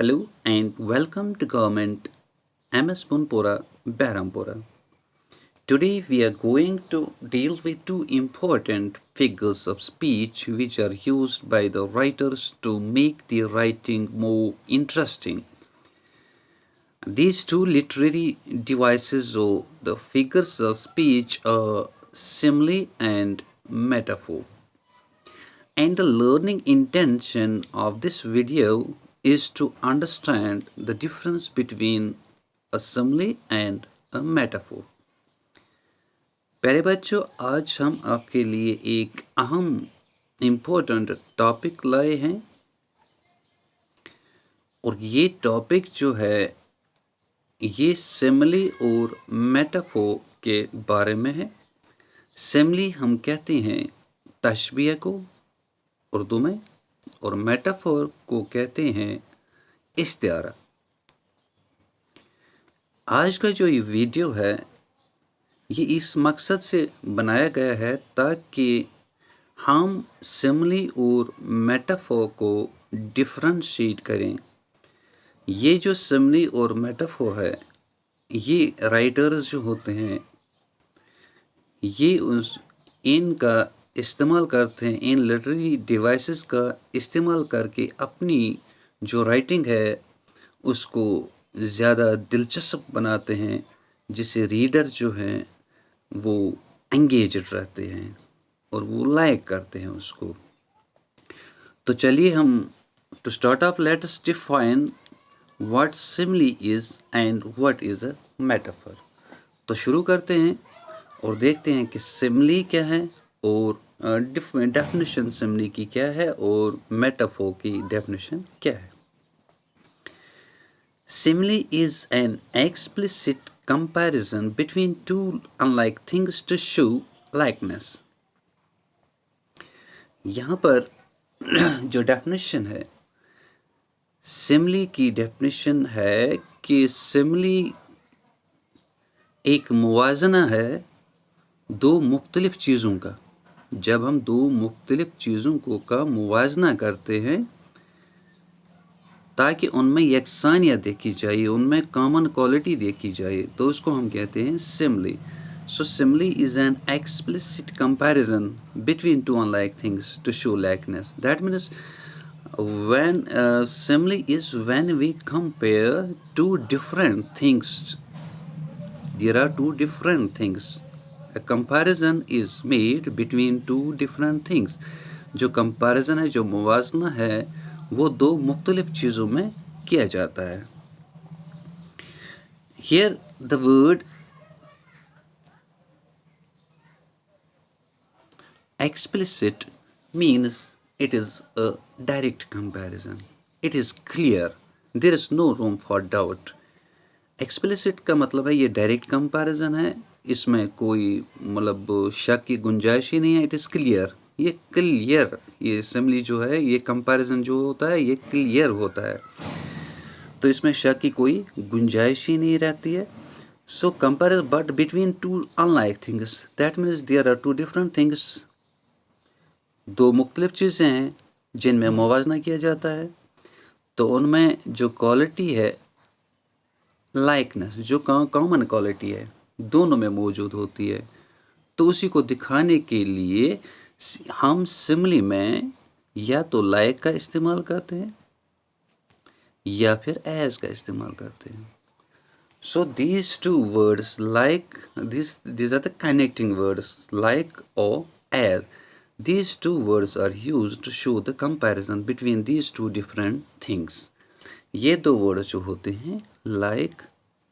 Hello and welcome to Government MS Bunpura, Behrampura. Today we are going to deal with two important figures of speech which are used by the writers to make the writing more interesting. These two literary devices or the figures of speech are simile and metaphor. And the learning intention of this video is to understand the difference between a simile and a metaphor. प्यारे बच्चों, आज हम आपके लिए एक अहम important topic लाए हैं और ये टॉपिक जो है ये सिमिली और मेटाफोर के बारे में है। सिमिली हम कहते हैं तशबीह को उर्दू में और मेटाफोर को कहते हैं इस्तिआरा। आज का जो ये वीडियो है ये इस मकसद से बनाया गया है ताकि हम सिमिली और मेटाफोर को डिफरेंशिएट करें। ये जो सिमिली और मेटाफोर है ये राइटर्स जो होते हैं ये इनका इस्तेमाल करते हैं, इन लिटरेरी डिवाइसेस का इस्तेमाल करके अपनी जो राइटिंग है उसको ज़्यादा दिलचस्प बनाते हैं, जिससे रीडर जो हैं वो एंगेज्ड रहते हैं और वो लाइक करते हैं उसको। तो चलिए हम to start off let us define what simile is and what is a metaphor. तो शुरू करते हैं और देखते हैं कि सिमिली क्या है और डेफिनेशन सिमिली की क्या है और मेटाफोर की डेफिनेशन क्या है। Simile is an explicit comparison between two unlike things to show likeness. यहाँ पर जो डेफिनेशन है सिमिली की डेफिनेशन है कि सिमिली एक मुवाजना है दो मुख्तलिफ चीज़ों का। जब हम दो मुख्तलिफ चीज़ों का मुवाजना करते हैं ताकि उनमें यकसानियत देखी जाए, उनमें कॉमन क्वालिटी देखी जाए, तो उसको हम कहते हैं simile. So simile is an explicit comparison between two unlike things to show likeness. That means when simile is when we compare two different things. There are two different things. A comparison is made between two different things. जो comparison है, जो मुवाजना है, वो दो मुख्तलिफ चीज़ों में किया जाता है। Here the word explicit means it is a direct comparison. It is clear. There is no room for doubt. Explicit का मतलब है ये डायरेक्ट कंपैरिजन है, इसमें कोई मतलब शक की गुंजाइश ही नहीं है। इट इज़ क्लियर, ये क्लियर, ये सिमिली जो है ये कंपैरिजन जो होता है ये क्लियर होता है, तो इसमें शक की कोई गुंजाइश ही नहीं रहती है। So compare but between two unlike things, that means there are two different things. दो मुख्तलिफ चीज़ें हैं जिनमें मुवाजना किया जाता है, तो उनमें जो क्वालिटी है लाइकनेस, जो कॉमन क्वालिटी है दोनों में मौजूद होती है, तो उसी को दिखाने के लिए हम सिमिली में या तो लाइक का इस्तेमाल करते हैं या फिर एज का इस्तेमाल करते हैं। So these two words like these are the connecting words like और as. These two words are used to show the comparison between these two different things. ये दो वर्ड जो होते हैं like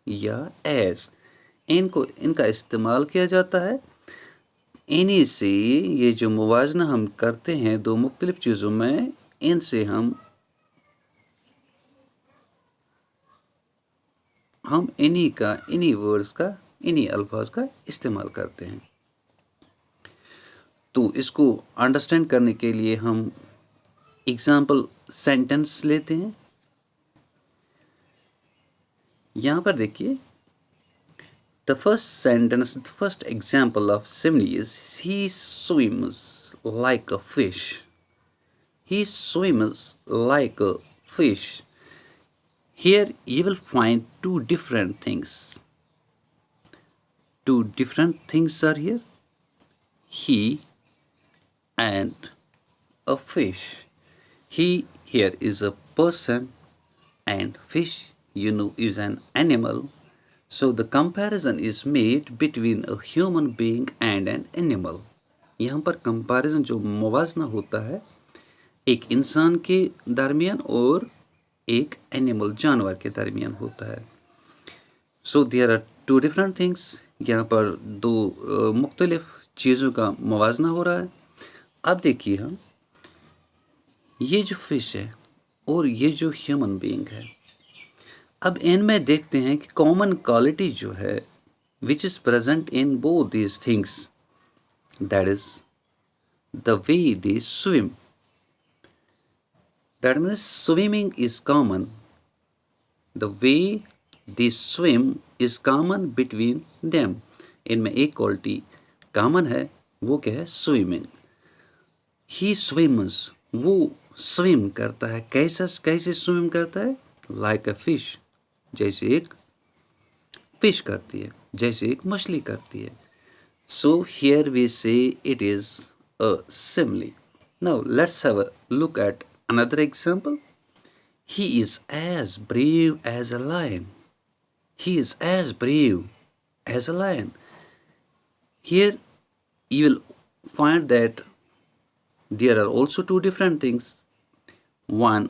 या as, इनका इस्तेमाल किया जाता है। इन्हीं से ये जो मुवाजना हम करते हैं दो मुख्तलिफ चीज़ों में, इनसे हम इन्हीं वर्ड्स का, इन्हीं अल्फाज का इस्तेमाल करते हैं। तो इसको अंडरस्टैंड करने के लिए हम एग्जाम्पल सेंटेंस लेते हैं। यहाँ पर देखिए, the first sentence, the first example of simile is he swims like a fish. He swims like a fish. Here you will find two different things. Two different things are here. He and a fish. He here is a person and fish, is an animal. So the comparison is made between a human being and an animal. यहाँ पर comparison जो मुवाजना होता है एक इंसान के दरमियान और एक एनिमल जानवर के दरमियान होता है. So there are two different things. यहाँ पर दो मुख्तलिफ चीज़ों का मुवाजना हो रहा है. अब देखिए हम ये जो फिश है और ये जो ह्यूमन बीइंग है, अब इनमें देखते हैं कि कॉमन क्वालिटी जो है which is present in both these things, that is the way they swim. That means swimming is common. The way they swim is common between them. इनमें एक क्वालिटी कॉमन है, वो क्या है? स्विमिंग. ही swims, वो swim करता है. कैसे स्विम करता है? लाइक अ फिश, जैसे एक फिश करती है, जैसे एक मछली करती है. So here we say it is a simile. Now let's have a look at another example. He is as brave as a lion. He is as brave as a lion. Here you will find that there are also two different things. One,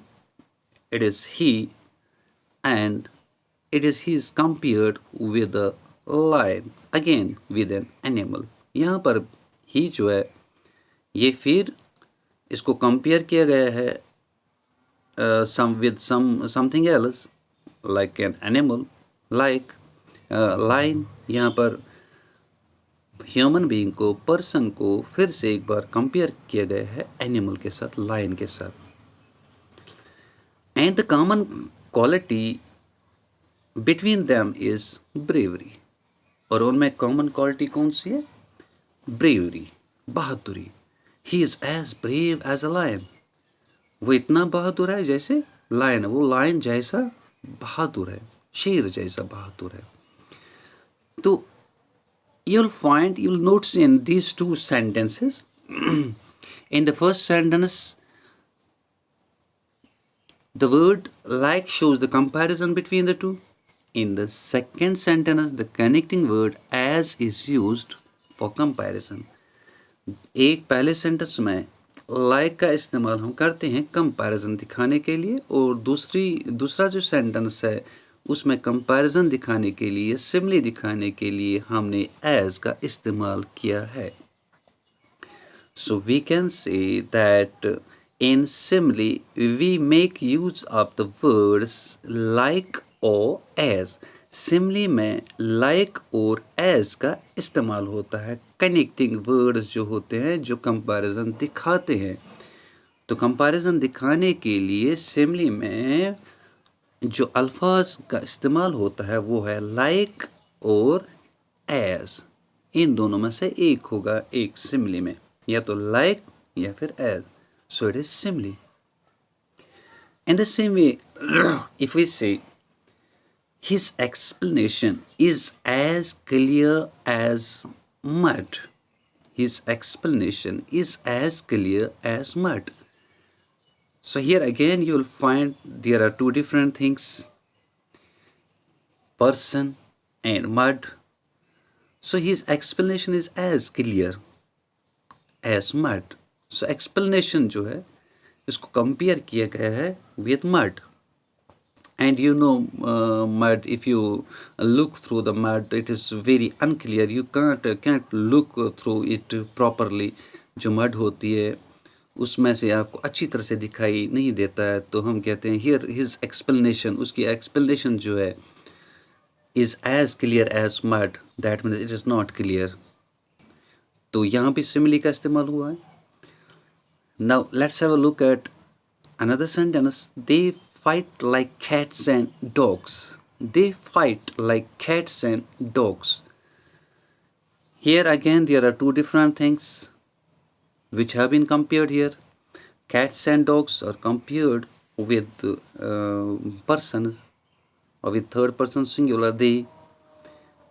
it is he, and he is compared with a lion, again with an animal. यहाँ पर he जो है ये फिर इसको compare किया गया है something else like an animal, like line. यहाँ पर ह्यूमन बीइंग को, पर्सन को फिर से एक बार कंपेयर किया गया है एनिमल के साथ, लाइन के साथ. And the common quality between them is bravery. और उनमें कॉमन क्वालिटी कौन सी है? ब्रेवरी, बहादुरी. He is as brave as a lion. वो इतना बहादुर है जैसे लायन. वो लायन जैसा बहादुर है, शेर जैसा बहादुर है. तो you'll notice in these two sentences. In the first sentence, the word like shows the comparison between the two. In the second sentence, the connecting word as is used for comparison. एक पहले sentence में like का इस्तेमाल हम करते हैं comparison दिखाने के लिए, और दूसरा जो सेंटेंस है उसमें कंपैरिजन दिखाने के लिए, सिमिली दिखाने के लिए हमने as का इस्तेमाल किया है. So we can say that in simile we make use of the words like or as. Simile में like और as का इस्तेमाल होता है कनेक्टिंग वर्ड्स जो होते हैं, जो कंपैरिजन दिखाते हैं. तो कंपैरिजन दिखाने के लिए सिमिली में जो अल्फाज का इस्तेमाल होता है वो है लाइक और एज. इन दोनों में से एक होगा एक सिमिली में, या तो लाइक या फिर as. So it is simile. In the same way if we say his explanation is as clear as mud. His explanation is as clear as mud. So here again you will find there are two different things, person and mud. So his explanation is as clear as mud. So explanation जो है इसको compare किया गया है with mud. And mud, if you look through the mud, it is very unclear. You can't look through it properly. जो mud होती है उसमें से आपको अच्छी तरह से दिखाई नहीं देता है, तो हम कहते हैं here his explanation, उसकी explanation जो है is as clear as mud. That means it is not clear. तो यहाँ भी simile का इस्तेमाल हुआ है. Now let's have a look at another sentence. They fight like cats and dogs. They fight like cats and dogs. Here again there are two different things which have been compared here. Cats and dogs are compared with persons, और with third person singular दे।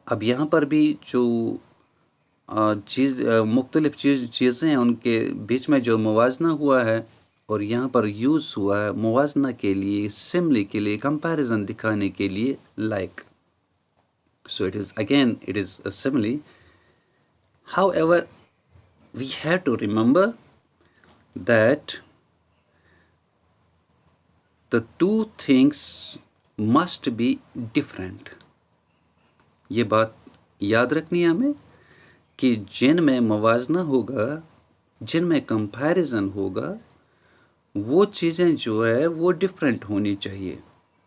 अब यहाँ पर भी जो मुख्तलिफ चीज़ें हैं उनके बीच में जो मुवाजना हुआ है और यहाँ पर यूज़ हुआ है मुवाजना के लिए, सिमली के लिए, कंपैरिजन दिखाने के लिए like. So it is a simile. However, we have to remember that the two things must be different. ये बात याद रखनी है हमें कि जिनमें मुवाजना होगा, जिनमें कंपैरिजन होगा, वो चीज़ें जो है वो डिफरेंट होनी चाहिए,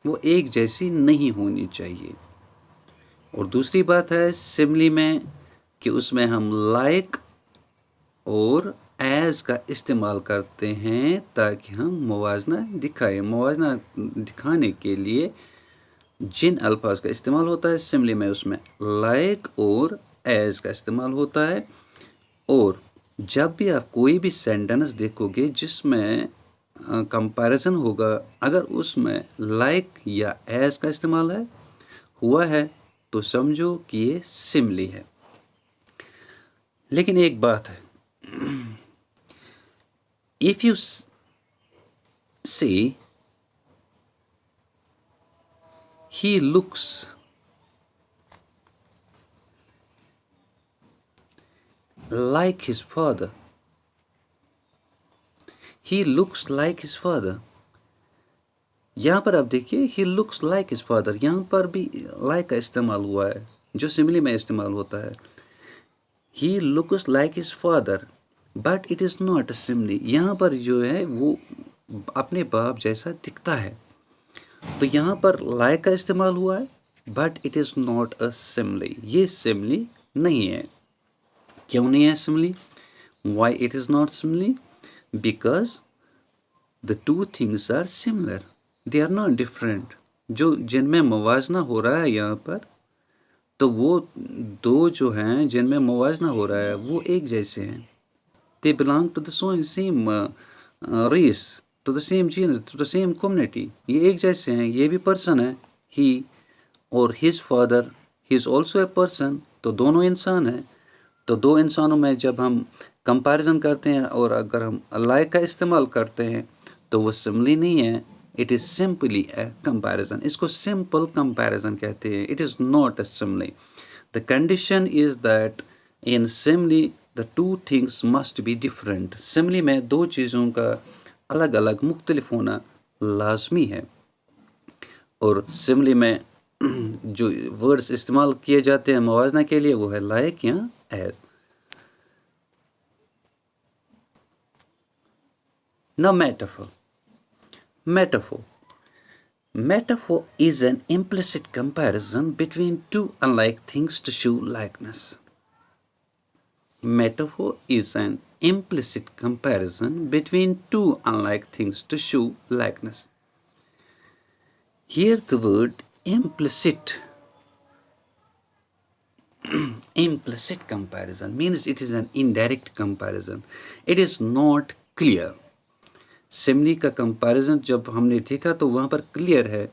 वो एक जैसी नहीं होनी चाहिए। और दूसरी बात है सिमली में कि उसमें हम लाइक और एज का इस्तेमाल करते हैं ताकि हम मुवाजना दिखाएं। मुवाजना दिखाने के लिए जिन अल्फाज का इस्तेमाल होता है सिमली में उसमें लाइक और एज का इस्तेमाल होता है। और जब भी आप कोई भी सेंटेंस देखोगे जिसमें कंपैरिजन होगा, अगर उसमें लाइक या एज का इस्तेमाल हुआ है तो समझो कि ये सिमली है। लेकिन एक बात है, इफ यू से ही लुक्स लाइक हिज फादर, ही लुक्स लाइक हिज फादर, यहाँ पर आप देखिए ही लुक्स लाइक हिज फादर, यहाँ पर भी लाइक का इस्तेमाल हुआ है जो सिमली में इस्तेमाल होता है। He looks like his father but it is not a simile, यहाँ पर जो है वो अपने बाप जैसा दिखता है, तो यहाँ पर लाइक का इस्तेमाल हुआ है but it is not a simile, ये सिमली नहीं है। क्यों नहीं है simile? Why it is not simile? Because the two things are similar, they are not different. जो जिनमें मुवाजना हो रहा है यहाँ पर, तो वो दो जो हैं जिनमें मुवाजना हो रहा है वो एक जैसे हैं। They belong to the same race, to the same genus, to the same community, ये एक जैसे हैं। ये भी पर्सन है ही, और his father he is also a person, तो दोनों इंसान हैं। तो दो इंसानों में जब हम कंपैरिजन करते हैं और अगर हम लाइक का इस्तेमाल करते हैं तो वो सिमली नहीं है, it is simply a comparison. इसको सिंपल कंपैरिजन कहते हैं, it is not a simile. The condition is that in simile the two things must be different. Simile में दो चीज़ों का अलग अलग मुख्तलिफ होना लाजमी है। और सिमली में जो वर्ड्स इस्तेमाल किए जाते हैं मुवाजना के लिए वो है लाइक या as. Now metaphor. Metaphor is an implicit comparison between two unlike things to show likeness. Metaphor is an implicit comparison between two unlike things to show likeness. Here the word implicit implicit comparison means it is an indirect comparison. It is not clear. Simli का comparison जब हमने देखा तो वहाँ पर clear है,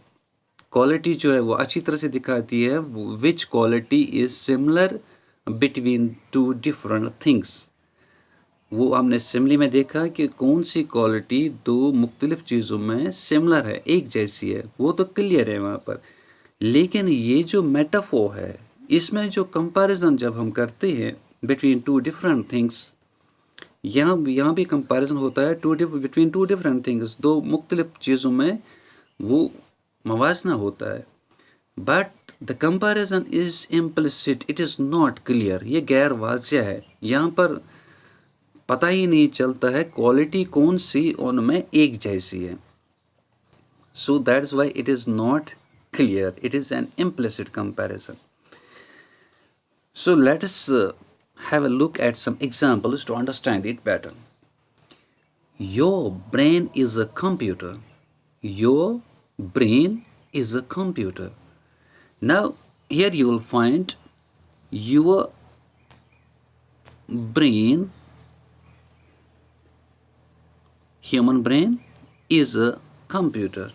quality जो है वो अच्छी तरह से दिखाती है, विच quality is similar between two different things. वो हमने सिमली में देखा कि कौन सी क्वालिटी दो मुख्तलिफ चीज़ों में सिमिलर है, एक जैसी है, वो तो क्लियर है वहाँ पर। लेकिन ये जो मेटाफोर है इसमें जो कंपैरिजन जब हम करते हैं बिटवीन टू डिफरेंट थिंग्स, यहाँ भी कंपैरिजन होता है बिटवीन टू डिफरेंट थिंग्स, दो मुख्तलिफ चीज़ों में वो मवाजना होता है। But the comparison is implicit, it is not clear, ये गैर वाज़िह है। यहाँ पर पता ही नहीं चलता है क्वालिटी कौन सी उनमें एक जैसी है। सो that's Y it is not clear, it is an implicit comparison. So let us have a look at some examples to understand it better. Your brain is a computer. Your brain is a computer. Now, here you will find your brain, human brain, is a computer.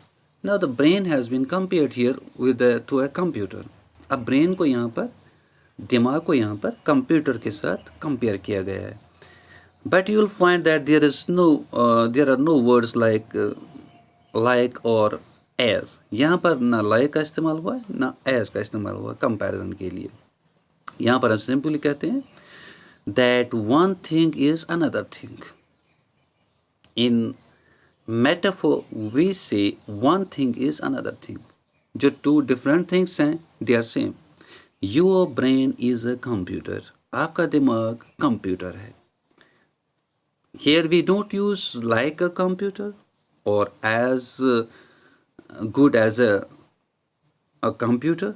Now the brain has been compared here with to a computer. अब brain को यहाँ पर, दिमाग को यहाँ पर computer के साथ कंपेयर किया गया है. But you will find that there are no words like or as. यहाँ पर ना like का इस्तेमाल हुआ है ना as का इस्तेमाल हुआ कंपैरिजन के लिए. यहाँ पर हम सिंपली कहते हैं that one thing is another thing. In metaphor we say one thing is another thing. जो two different things हैं they are same. Your brain is a computer. आपका दिमाग कंप्यूटर है. Here we don't use like a computer or as good as a computer.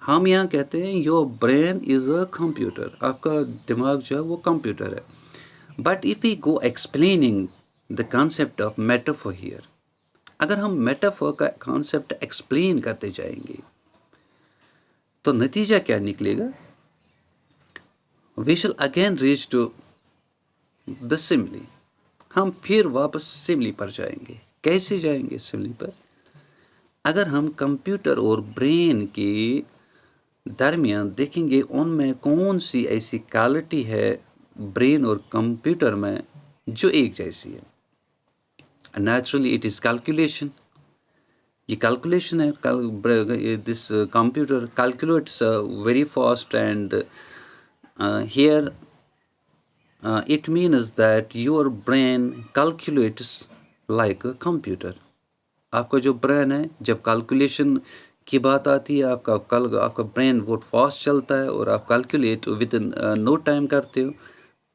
हम यहाँ कहते हैं your brain is a computer. आपका दिमाग जो है वो कंप्यूटर है. But if we go explaining the concept of metaphor here, अगर हम metaphor का concept explain करते जाएंगे तो नतीजा क्या निकलेगा? We shall again reach to the simile. हम फिर वापस सिमली पर जाएंगे. कैसे जाएंगे सिमली पर? अगर हम कंप्यूटर और ब्रेन के दरमियान देखेंगे उनमें कौन सी ऐसी क्वालिटी है ब्रेन और कंप्यूटर में जो एक जैसी है. Naturally it is calculation. ये कैलकुलेशन है. This computer calculates very fast and here it means that your brain calculates like a computer. आपका जो ब्रेन है जब कैलकुलेशन की बात आती है आपका ब्रेन बहुत फास्ट चलता है और आप calculate within no time करते हो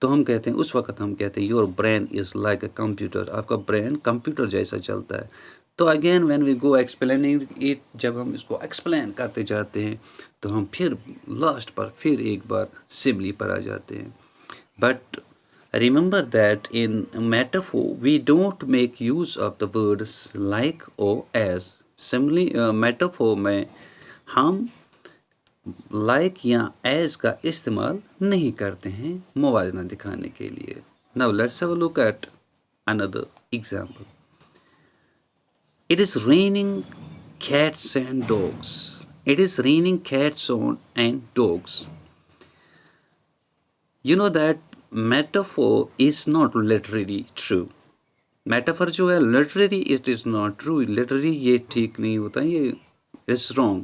तो हम कहते हैं उस वक्त हम कहते हैं your brain is like a computer. आपका ब्रेन कंप्यूटर जैसा चलता है. तो again when we go explaining it, जब हम इसको एक्सप्लेन करते जाते हैं तो हम फिर लास्ट पर फिर एक बार सिमली पर आ जाते हैं. But remember that in metaphor we don't make use of the words like or as. Similarly metaphor में हम like या as का इस्तेमाल नहीं करते हैं मुवाजना दिखाने के लिए. Now let's have a look at another example. It is raining cats and dogs. It is raining cats and dogs. You know that metaphor is not literally true. Metaphor जो है literally it is not true. Literally ये ठीक नहीं होता, ये is wrong.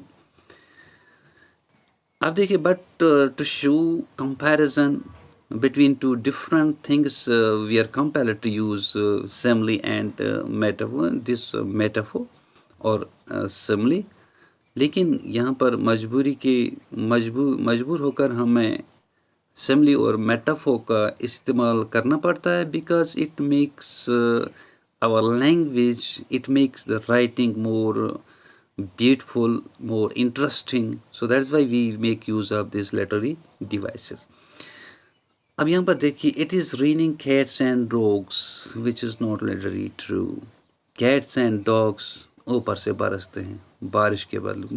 अब देखिए, but to show comparison between two different things we are compelled to use simile and metaphor. This metaphor और simile. लेकिन यहाँ पर मजबूर होकर हमें सिमली और मेटाफोर का इस्तेमाल करना पड़ता है because it makes our language, it makes the writing more beautiful, more interesting. So that's why we make use of this literary devices. अब यहाँ पर देखिए, it is raining cats and dogs which is not literally true. Cats and dogs ऊपर से बरसते हैं बारिश के बदले.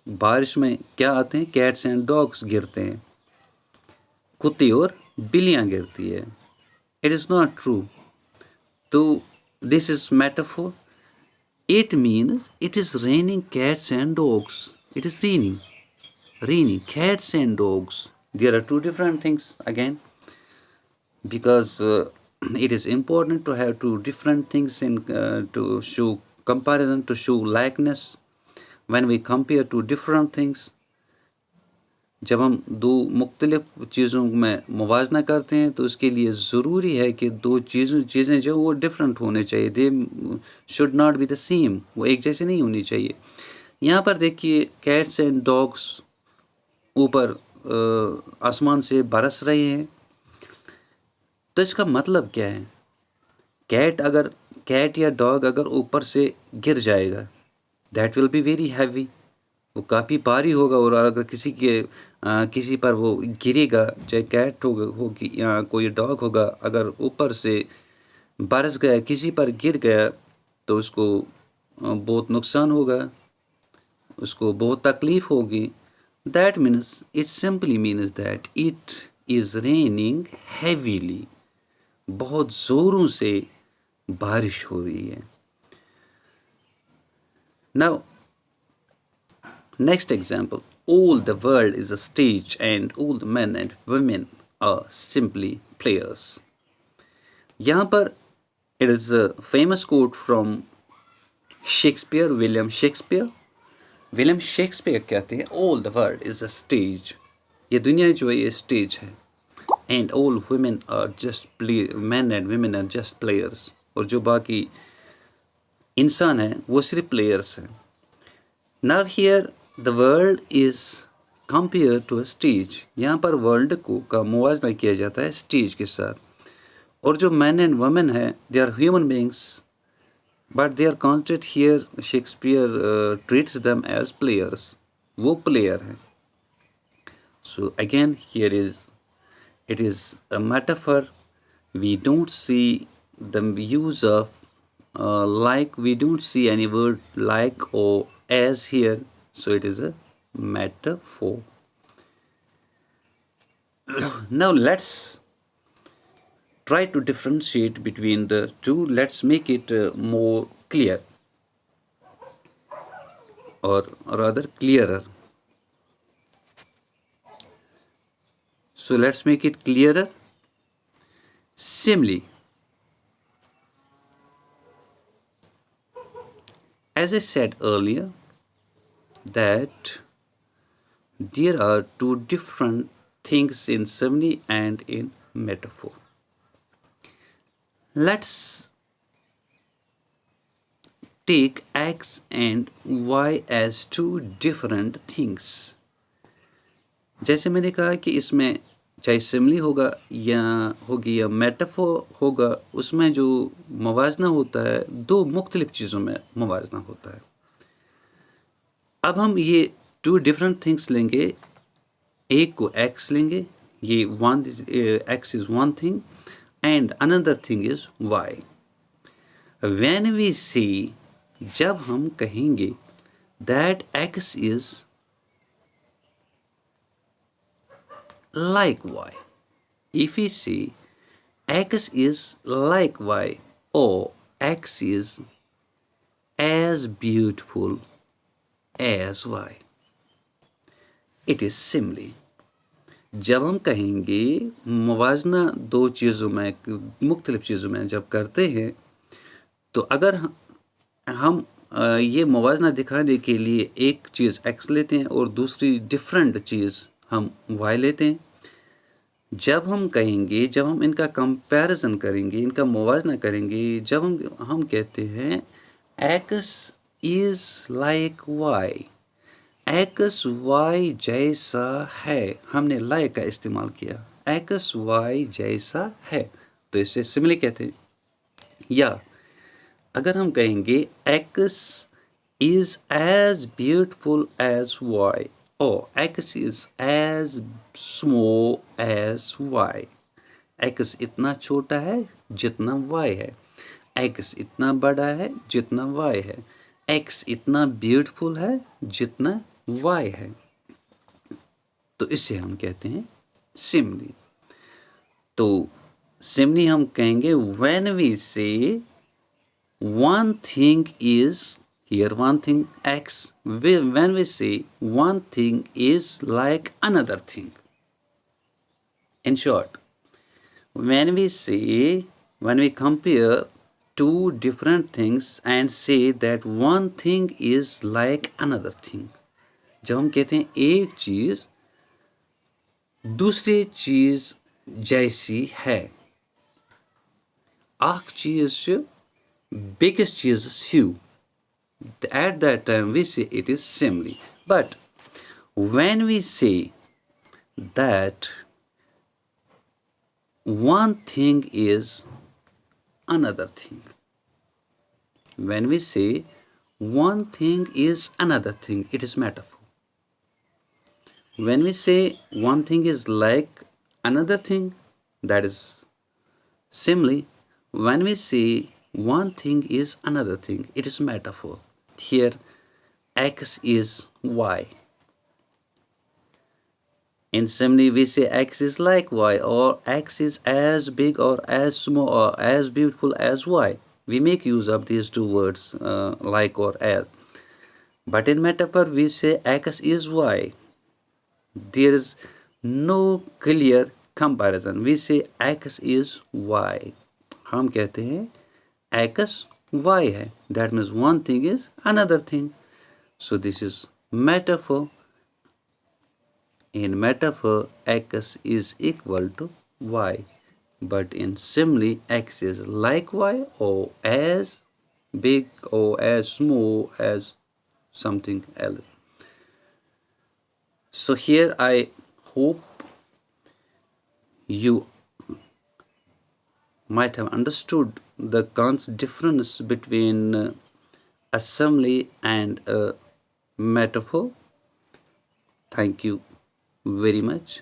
बारिश में क्या आते हैं? कैट्स एंड डॉग्स गिरते हैं, कुत्ते और बिल्लियाँ गिरती है. It is not true. तो this is metaphor. It means it is raining cats and dogs. It is raining cats and dogs. There are two different things again because it is important to have two different things in to show comparison, to show likeness when we compare two different things. जब हम दो मुख्तलिफ चीज़ों में मुवाजना करते हैं तो उसके लिए ज़रूरी है कि दो चीज़ें जो वो डिफरेंट होने चाहिए. They should not be the same. वो एक जैसे नहीं होनी चाहिए. यहाँ पर देखिए, कैट्स एंड डॉग्स ऊपर आसमान से बरस रहे हैं. तो इसका मतलब क्या है? कैट या डॉग अगर ऊपर से गिर जाएगा, that will be very heavy. वो काफ़ी भारी होगा. और अगर किसी पर वो गिरेगा, चाहे कैट होगी या कोई डॉग होगा, अगर ऊपर से बरस गया, किसी पर गिर गया तो उसको बहुत नुकसान होगा, उसको बहुत तकलीफ़ होगी. That means it simply means that it is raining heavily. बहुत ज़ोरों से बारिश हो रही है. Now, next example, all the world is a stage and all the men and women are simply players. यहाँ पर it is a famous quote from Shakespeare, William Shakespeare. William Shakespeare कहते हैं all the world is a stage, ये दुनिया जो है ये stage है, and all women are just play, man and women are just players, और जो बाकी इंसान हैं वो सिर्फ प्लेयर्स हैं. Now here the world is compare to a stage, यहाँ पर वर्ल्ड को का मुवाजना किया जाता है स्टेज के साथ, और जो मैन एंड वुमेन है they are human beings, but they are considered here, Shakespeare treats them as players, वो player हैं. So again here is, it is a metaphor. We don't see the use of like, we don't see any word like or as here, so it is a metaphor. Now let's try to differentiate between the two. Let's make it more clear, or rather clearer. So let's make it clearer. Simile. As I said earlier, that there are two different things in simile and in metaphor. Let's take X and Y as two different things. जैसे मैंने कहा कि इसमें चाहे सिमली होगा या होगी या मेटाफोर होगा, उसमें जो मवाजना होता है दो मुख्तलिफ चीज़ों में मवाजना होता है. अब हम ये टू डिफरेंट थिंग्स लेंगे, एक को X लेंगे, ये one X is one thing and another thing is Y. When we say, जब हम कहेंगे that X is like Y, if we say X is like Y or X is as beautiful as Y, it is simile. जब हम कहेंगे मुवाजना दो चीज़ों में, मुख्तलिफ चीज़ों में जब करते हैं, तो अगर हम ये मुवाजना दिखाने के लिए एक चीज़ X लेते हैं और दूसरी डिफरेंट चीज़ हम Y लेते हैं, जब हम कहेंगे, जब हम इनका कंपैरिजन करेंगे, इनका मुवाजना करेंगे, जब हम कहते हैं X is like Y, X Y जैसा है, हमने लाइक का इस्तेमाल किया, X Y जैसा है, तो इसे सिमिली कहते हैं. या अगर हम कहेंगे X is as beautiful as Y or X is as small as Y, X इतना छोटा है जितना Y है, X इतना बड़ा है जितना Y है, X इतना ब्यूटीफुल है जितना Y है, तो इसे हम कहते हैं सिमली. तो सिमली हम कहेंगे when we say one thing is, here one thing X, when we say one thing is like another thing. In short, when we compare two different things and say that one thing is like another thing, जब हम कहते हैं एक चीज़ दूसरी चीज़ जैसी है, अख चीज़ से biggest cheese sue, at that time we say it is simile. But when we say that one thing is another thing, when we say one thing is another thing, it is metaphor. When we say one thing is like another thing, that is simile. When we say one thing is another thing, it is metaphor. Here X is Y. In simile we say X is like Y, or X is as big or as small or as beautiful as Y. We make use of these two words like or as. But in metaphor, we say X is Y. There is no clear comparison. We say X is Y. हम कहते हैं X Y है. That means one thing is another thing. So this is metaphor. In metaphor, X is equal to Y. But in simile, X is like Y or as big or as small as something else. So here I hope you might have understood the difference between a simile and a metaphor. Thank you very much.